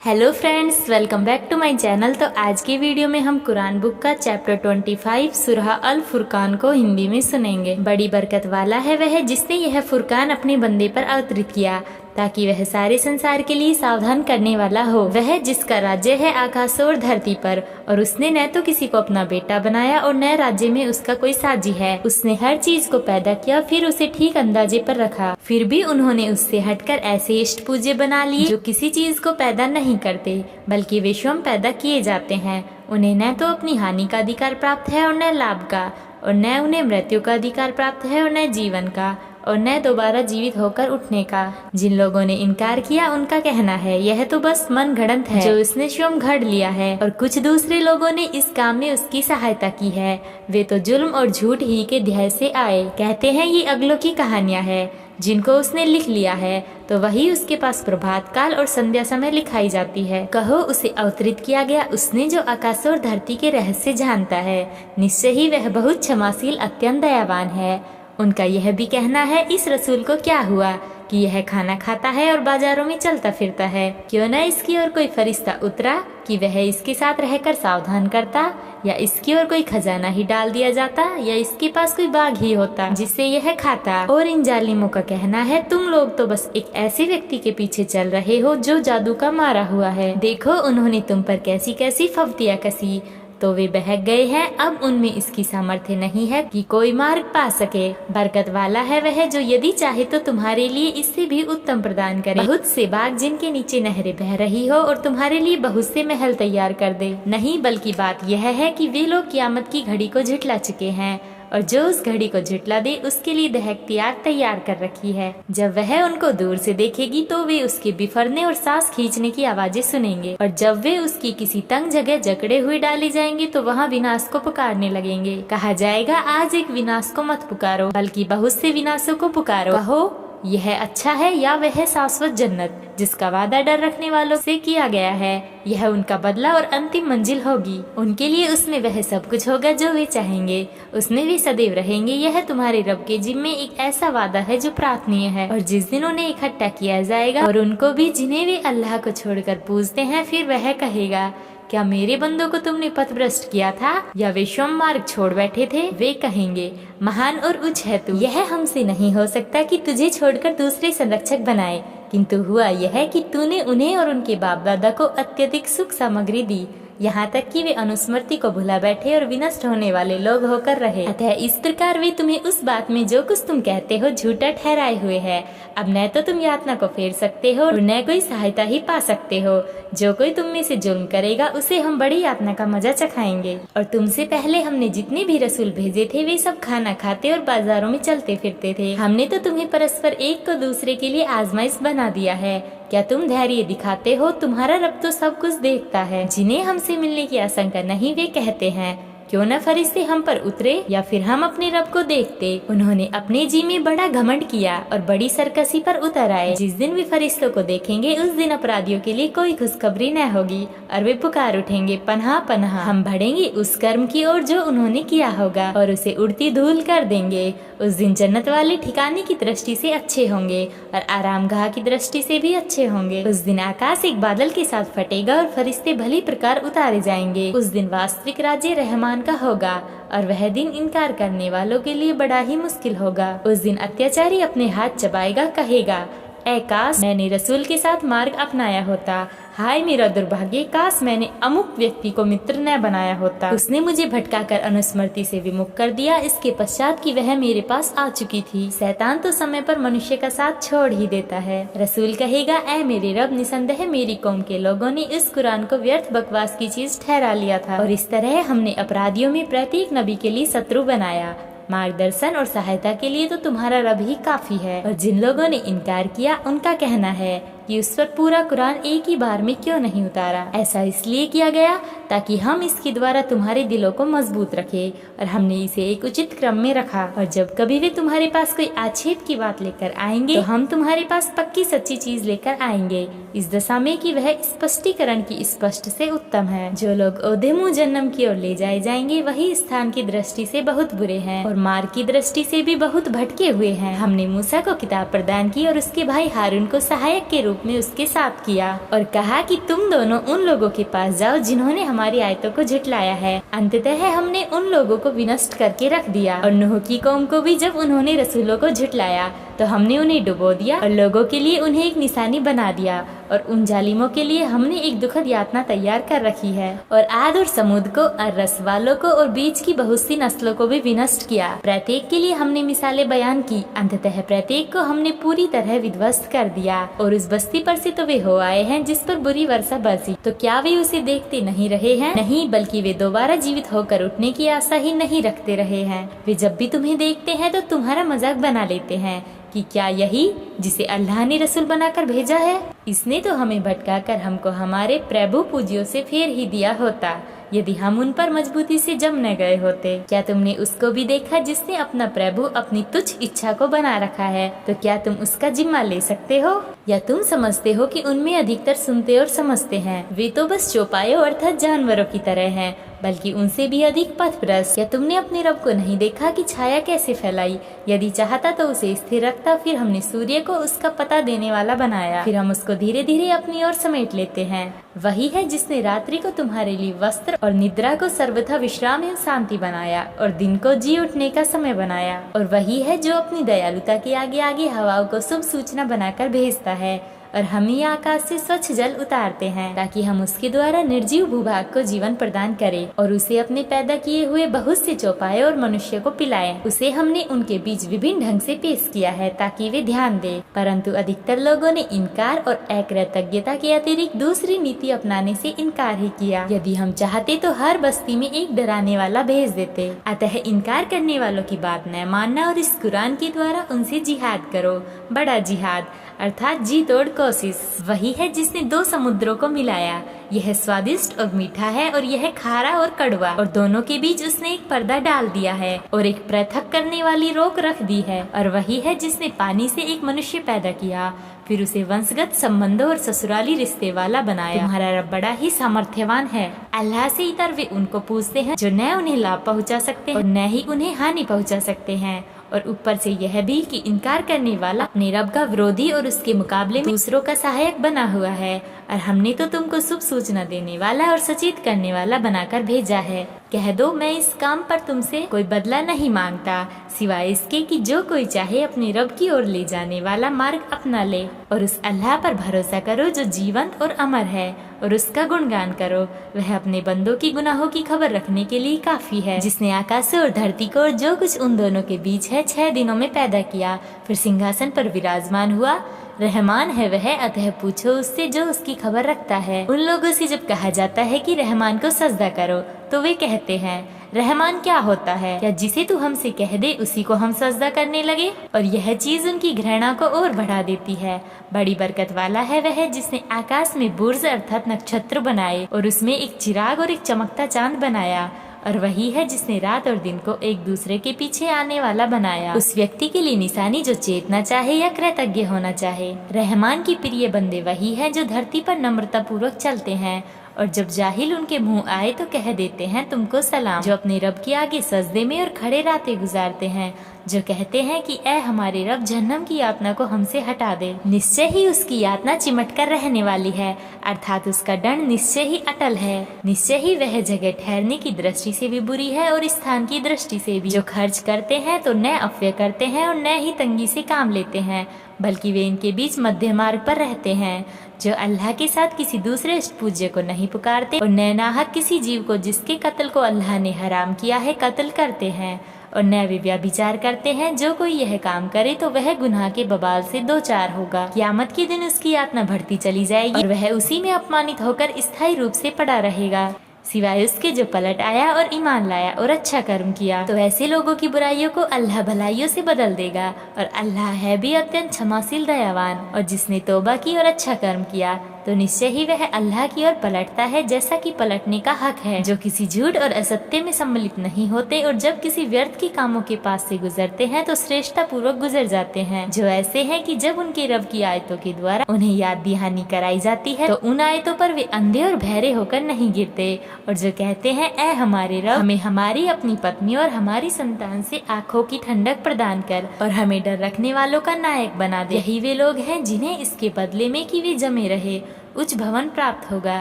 Hello friends, welcome back to my channel. तो आज की वीडियो में हम कुरान बुक का चैप्टर 25 सूरह अल फुरकान को हिंदी में सुनेंगे। बड़ी बरकत वाला है वह जिसने यह फुरकान अपने बंदे पर अवतरित किया ताकि वह सारे संसार के लिए सावधान करने वाला हो। वह जिसका राज्य है आकाशों और धरती पर, और उसने न तो किसी को अपना बेटा बनाया और न राज्य में उसका कोई साजी है। उसने हर चीज को पैदा किया, फिर उसे ठीक अंदाजे पर रखा। फिर भी उन्होंने उससे हटकर ऐसे इष्ट पूज्य बना लिए जो किसी चीज को पैदा नहीं करते बल्कि वे स्वयं पैदा किए जाते हैं। उन्हें न तो अपनी हानि का अधिकार प्राप्त है और न लाभ का, और न उन्हें मृत्यु का अधिकार प्राप्त है और न जीवन का, और न दोबारा जीवित होकर उठने का। जिन लोगों ने इनकार किया उनका कहना है यह तो बस मन गढ़ंत है जो उसने स्वयं घड़ लिया है, और कुछ दूसरे लोगों ने इस काम में उसकी सहायता की है। वे तो जुल्म और झूठ ही के ध्येय से आए। कहते हैं ये अगलों की कहानियां हैं जिनको उसने लिख लिया है, तो वही उसके पास प्रभात काल और संध्या समय लिखाई जाती है। कहो उसे अवतरित किया गया उसने जो आकाश और धरती के रहस्य जानता है। निश्चय ही वह बहुत क्षमाशील अत्यंत दयावान है। उनका यह भी कहना है इस रसूल को क्या हुआ कि यह खाना खाता है और बाजारों में चलता फिरता है। क्यों न इसकी ओर कोई फरिश्ता उतरा कि वह इसके साथ रहकर सावधान करता, या इसकी ओर कोई खजाना ही डाल दिया जाता, या इसके पास कोई बाग ही होता जिससे यह खाता। और इन जालिमों का कहना है तुम लोग तो बस एक ऐसे व्यक्ति के पीछे चल रहे हो जो जादू का मारा हुआ है। देखो उन्होंने तुम पर कैसी कैसी फफ्तियां कसी, तो वे बहक गए हैं। अब उनमें इसकी सामर्थ्य नहीं है कि कोई मार्ग पा सके। बरकत वाला है वह जो यदि चाहे तो तुम्हारे लिए इससे भी उत्तम प्रदान करे। बहुत से बाग जिनके नीचे नहरें बह रही हो और तुम्हारे लिए बहुत से महल तैयार कर दे। नहीं, बल्कि बात यह है कि वे लोग कियामत की घड़ी को झुठला चुके हैं, और जो उस घड़ी को झुठला दे उसके लिए दहकती आग तैयार कर रखी है। जब वह उनको दूर से देखेगी तो वे उसके बिफरने और सांस खींचने की आवाजें सुनेंगे, और जब वे उसकी किसी तंग जगह जकड़े हुए डाले जाएंगे तो वहाँ विनाश को पुकारने लगेंगे। कहा जाएगा आज एक विनाश को मत पुकारो बल्कि बहुत से विनाशों को पुकारो। कहो यह अच्छा है या वह शाश्वत जन्नत जिसका वादा डर रखने वालों से किया गया है। यह उनका बदला और अंतिम मंजिल होगी। उनके लिए उसमें वह सब कुछ होगा जो वे चाहेंगे, उसमें वे सदैव रहेंगे। यह तुम्हारे रब के जिम्मे एक ऐसा वादा है जो प्रार्थनीय है। और जिस दिन उन्हें इकट्ठा किया जाएगा, और उनको भी जिन्हें वे अल्लाह को छोड़कर पूजते हैं, फिर वह कहेगा क्या मेरे बंदों को तुमने पथभ्रष्ट किया था, या वे स्वयं मार्ग छोड़ बैठे थे। वे कहेंगे महान और उच्च है तू, यह हमसे नहीं हो सकता कि तुझे छोड़कर दूसरे संरक्षक बनाए, किंतु हुआ यह कि तूने उन्हें और उनके बाप दादा को अत्यधिक सुख सामग्री दी, यहाँ तक कि वे अनुस्मृति को भुला बैठे और विनष्ट होने वाले लोग होकर रहे। अतः इस प्रकार वे तुम्हें उस बात में जो कुछ तुम कहते हो झूठा ठहराए हुए है। अब न तो तुम यातना को फेर सकते हो और न कोई सहायता ही पा सकते हो। जो कोई तुम में से जुल्म करेगा उसे हम बड़ी यातना का मजा चखाएंगे। और तुमसे पहले हमने जितने भी रसूल भेजे थे वे सब खाना खाते और बाजारों में चलते फिरते थे। हमने तो तुम्हें परस्पर एक को दूसरे के लिए आजमाइश बना दिया है। क्या तुम धैर्य दिखाते हो? तुम्हारा रब तो सब कुछ देखता है। जिन्हें हमसे मिलने की आशंका नहीं वे कहते हैं क्यों न फरिश्ते हम पर उतरे या फिर हम अपने रब को देखते। उन्होंने अपने जी में बड़ा घमंड किया और बड़ी सरकसी पर उतर आए। जिस दिन वे फरिश्तों को देखेंगे उस दिन अपराधियों के लिए कोई खुशखबरी न होगी, और वे पुकार उठेंगे पन्हा पन्हा। हम बढ़ेंगे उस कर्म की ओर जो उन्होंने किया होगा और उसे उड़ती धूल कर देंगे। उस दिन जन्नत वाले ठिकाने की दृष्टि से अच्छे होंगे और आरामगाह की दृष्टि से भी अच्छे होंगे। उस दिन आकाश एक बादल के साथ फटेगा और फरिश्ते भली प्रकार उतारे जाएंगे। उस दिन वास्तविक राज्य रहमान का होगा, और वह दिन इनकार करने वालों के लिए बड़ा ही मुश्किल होगा। उस दिन अत्याचारी अपने हाथ चबाएगा, कहेगा ऐ काश मैंने रसूल के साथ मार्ग अपनाया होता। हाय मेरा दुर्भाग्य, काश मैंने अमुक व्यक्ति को मित्र न बनाया होता। उसने मुझे भटकाकर अनुस्मृति से विमुख कर दिया, इसके पश्चात कि वह मेरे पास आ चुकी थी। शैतान तो समय पर मनुष्य का साथ छोड़ ही देता है। रसूल कहेगा ऐ मेरे रब, निसंदेह मेरी कौम के लोगों ने इस कुरान को व्यर्थ बकवास की चीज ठहरा लिया था, और इस तरह हमने अपराधियों में प्रत्येक नबी के लिए शत्रु बनाया। मार्गदर्शन और सहायता के लिए तो तुम्हारा रब ही काफी है। और जिन लोगों ने इनकार किया उनका कहना है कि उस पर पूरा कुरान एक ही बार में क्यों नहीं उतारा। ऐसा इसलिए किया गया ताकि हम इसके द्वारा तुम्हारे दिलों को मजबूत रखें, और हमने इसे एक उचित क्रम में रखा। और जब कभी वे तुम्हारे पास कोई आक्षेप की बात लेकर आएंगे तो हम तुम्हारे पास पक्की सच्ची चीज लेकर आएंगे, इस दशा में कि वह स्पष्टीकरण की स्पष्ट से उत्तम है। जो लोग ओधे मुंह जन्नम की ओर ले जाए जाएंगे वही स्थान की दृष्टि से बहुत बुरे हैं और मार्ग की दृष्टि से भी बहुत भटके हुए हैं। हमने मूसा को किताब प्रदान की और उसके भाई हारून को सहायक के रूप रूप में उसके साथ किया और कहा कि तुम दोनों उन लोगों के पास जाओ जिन्होंने हमारी आयतों को झुठलाया है। अंततः हमने उन लोगों को विनष्ट करके रख दिया और नूह की कौम को भी जब उन्होंने रसूलों को झुठलाया तो हमने उन्हें डुबो दिया और लोगों के लिए उन्हें एक निशानी बना दिया और उन जालिमों के लिए हमने एक दुखद यातना तैयार कर रखी है। और आद और समूद को और रस वालों को और बीच की बहुत सी नस्लों को भी विनष्ट किया। प्रत्येक के लिए हमने मिसालें बयान की। अंततः प्रत्येक को हमने पूरी तरह विध्वस्त कर दिया। और उस बस्ती पर से तो वे हो आए हैं जिस पर बुरी वर्षा बरसी, तो क्या वे उसे देखते नहीं रहे हैं? नहीं, बल्कि वे दोबारा जीवित होकर उठने की आशा ही नहीं रखते रहे हैं। वे जब भी तुम्हें देखते हैं तो तुम्हारा मजाक बना लेते हैं कि क्या यही जिसे अल्लाह ने रसूल बनाकर भेजा है? इसने तो हमें भटकाकर हमको हमारे प्रभु पूजियों से फेर ही दिया होता यदि हम उन पर मजबूती से जम न गए होते। क्या तुमने उसको भी देखा जिसने अपना प्रभु अपनी तुच्छ इच्छा को बना रखा है? तो क्या तुम उसका जिम्मा ले सकते हो? या तुम समझते हो कि उनमें अधिकतर सुनते और समझते हैं? वे तो बस चौपायों अर्थात जानवरों की तरह हैं, बल्कि उनसे भी अधिक पथभ्रष्ट। या तुमने अपने रब को नहीं देखा कि छाया कैसे फैलाई? यदि चाहता तो उसे स्थिर रखता। फिर हमने सूर्य को उसका पता देने वाला बनाया, फिर हम उसको धीरे धीरे अपनी ओर समेट लेते हैं। वही है जिसने रात्रि को तुम्हारे लिए वस्त्र और निद्रा को सर्वथा विश्राम एवं शांति बनाया और दिन को जी उठने का समय बनाया। और वही है जो अपनी दयालुता के आगे आगे हवाओं को शुभ सूचना बनाकर भेजता है और हम ही आकाश से स्वच्छ जल उतारते हैं ताकि हम उसके द्वारा निर्जीव भूभाग को जीवन प्रदान करें और उसे अपने पैदा किए हुए बहुत से चौपाए और मनुष्य को पिलाएं। उसे हमने उनके बीच विभिन्न ढंग से पेश किया है ताकि वे ध्यान दें, परंतु अधिकतर लोगों ने इनकार और अकृतज्ञता के अतिरिक्त दूसरी नीति अपनाने से इनकार ही किया। यदि हम चाहते तो हर बस्ती में एक डराने वाला भेज देते। अतः इनकार करने वालों की बात न मानना और इस कुरान के द्वारा उनसे जिहाद करो, बड़ा जिहाद अर्थात जी तोड़ कोशिश। वही है जिसने दो समुद्रों को मिलाया, यह स्वादिष्ट और मीठा है और यह खारा और कड़वा, और दोनों के बीच उसने एक पर्दा डाल दिया है और एक पृथक करने वाली रोक रख दी है। और वही है जिसने पानी से एक मनुष्य पैदा किया, फिर उसे वंशगत संबंधों और ससुराली रिश्ते वाला बनाया। तुम्हारा रब बड़ा ही सामर्थ्यवान है। अल्लाह से इतर वे उनको पूछते हैं जो न उन्हें लाभ पहुंचा सकते हैं और न ही उन्हें हानि पहुंचा सकते हैं। और ऊपर से यह भी कि इनकार करने वाला अपने रब का विरोधी और उसके मुकाबले में दूसरों का सहायक बना हुआ है। और हमने तो तुमको शुभ सूचना देने वाला और सचेत करने वाला बनाकर भेजा है। कह दो, मैं इस काम पर तुमसे कोई बदला नहीं मांगता, सिवाय इसके कि जो कोई चाहे अपने रब की ओर ले जाने वाला मार्ग अपना ले। और उस अल्लाह पर भरोसा करो जो जीवंत और अमर है, और उसका गुणगान करो। वह अपने बंदों की गुनाहों की खबर रखने के लिए काफी है, जिसने आकाश और धरती को और जो कुछ उन दोनों के बीच है 6 दिनों में पैदा किया, फिर सिंहासन पर विराजमान हुआ। रहमान है वह, अतः पूछो उससे जो उसकी खबर रखता है। उन लोगों से जब कहा जाता है कि रहमान को सजदा करो तो वे कहते हैं, रहमान क्या होता है? क्या जिसे तू हमसे कह दे उसी को हम सजदा करने लगे? और यह चीज उनकी घृणा को और बढ़ा देती है। बड़ी बरकत वाला है वह जिसने आकाश में बुर्ज अर्थात नक्षत्र बनाए और उसमें एक चिराग और एक चमकता चांद बनाया। और वही है जिसने रात और दिन को एक दूसरे के पीछे आने वाला बनाया। उस व्यक्ति के लिए निशानी जो चेतना चाहे या कृतज्ञ होना चाहे। रहमान की प्रिय बंदे वही है जो धरती पर नम्रता पूर्वक चलते हैं और जब जाहिल उनके मुंह आए तो कह देते हैं तुमको सलाम। जो अपने रब के आगे सजदे में और खड़े रातें गुजारते हैं, जो कहते हैं कि ऐ हमारे रब जहन्नम की यातना को हमसे हटा दे। निश्चय ही उसकी यातना चिमट कर रहने वाली है, अर्थात उसका दंड निश्चय ही अटल है। निश्चय ही वह जगह ठहरने की दृष्टि से भी बुरी है और स्थान की दृष्टि से भी। जो खर्च करते हैं तो न अव्यय करते हैं और न ही तंगी से काम लेते हैं, बल्कि वे इनके बीच मध्य मार्ग पर रहते हैं। जो अल्लाह के साथ किसी दूसरे पूज्य को नहीं पुकारते और न नाहक किसी जीव को जिसके कत्ल को अल्लाह ने हराम किया है कत्ल करते हैं, और न वे व्यभिचार करते हैं। जो कोई यह काम करे तो वह गुनाह के बबाल से 2 चार होगा। क़यामत के दिन उसकी यातना बढ़ती चली जाएगी और वह उसी में अपमानित होकर स्थायी रूप से पड़ा रहेगा, सिवाय उसके जो पलट आया और ईमान लाया और अच्छा कर्म किया। तो ऐसे लोगों की बुराइयों को अल्लाह भलाइयों से बदल देगा, और अल्लाह है भी अत्यंत क्षमाशील दयावान। और जिसने तौबा की और अच्छा कर्म किया तो निश्चय ही वह अल्लाह की ओर पलटता है, जैसा कि पलटने का हक है, जो किसी झूठ और असत्य में सम्मिलित नहीं होते और जब किसी व्यर्थ के कामों के पास से गुजरते हैं तो श्रेष्ठता पूर्वक गुजर जाते हैं, जो ऐसे हैं कि जब उनके रब की आयतों के द्वारा उन्हें याद दहानी कराई जाती है तो उन आयतों पर वे अंधे और बहरे होकर नहीं गिरते, और जो कहते हैं ऐ हमारे रब, हमें हमारी अपनी पत्नी और हमारी संतान से आंखों की ठंडक प्रदान कर और हमें डर रखने वालों का नायक बना दे। यही वे लोग हैं जिन्हें इसके बदले में कि वे जमे रहे उच्च भवन प्राप्त होगा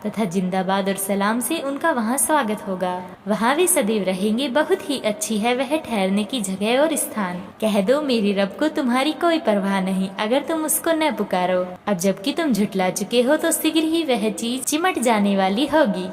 तथा जिंदाबाद और सलाम से उनका वहाँ स्वागत होगा। वहाँ वे सदैव रहेंगे, बहुत ही अच्छी है वह ठहरने की जगह और स्थान। कह दो मेरे रब को तुम्हारी कोई परवाह नहीं अगर तुम उसको न पुकारो। अब जबकि तुम झुटला चुके हो तो शीघ्र ही वह चीज चिमट जाने वाली होगी।